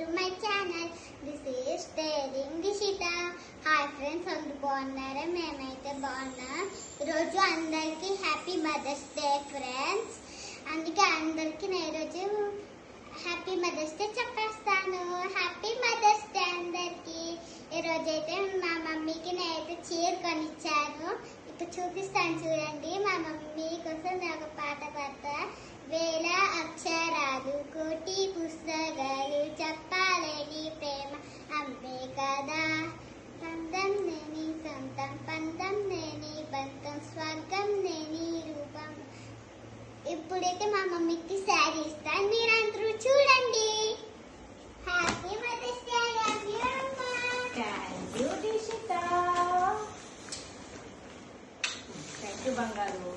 to my channel. This is Daring Dishita. Hi friends, అందరూ బాగున్నారా? మేమైతే బాగున్నాం. ఈరోజు అందరికి హ్యాపీ మదర్స్ డే ఫ్రెండ్స్. అందుకే అందరికి నేను ఈరోజు హ్యాపీ మదర్స్ డే చెప్పేస్తాను. హ్యాపీ మదర్స్ డే అందరికి. ఈరోజైతే మా మమ్మీకి నేనైతే చీర కొనిచ్చాను. ఇప్పుడు చూపిస్తాను చూడండి. మా మమ్మీ కోసం నేను ఒక పాట పాడతా. వేల అక్షరాలు కోటి పుస్తకాలు చెప్పాలని ప్రేమ అమ్మే కదా. పందం నేని సొంతం పందం నేని బంధం స్వర్గం నేని రూపం. ఇప్పుడైతే మా మమ్మీకి శారీ ఇస్తాను, మీరందరూ చూడండి. హ్యాపీ మదర్స్ డే బంగారు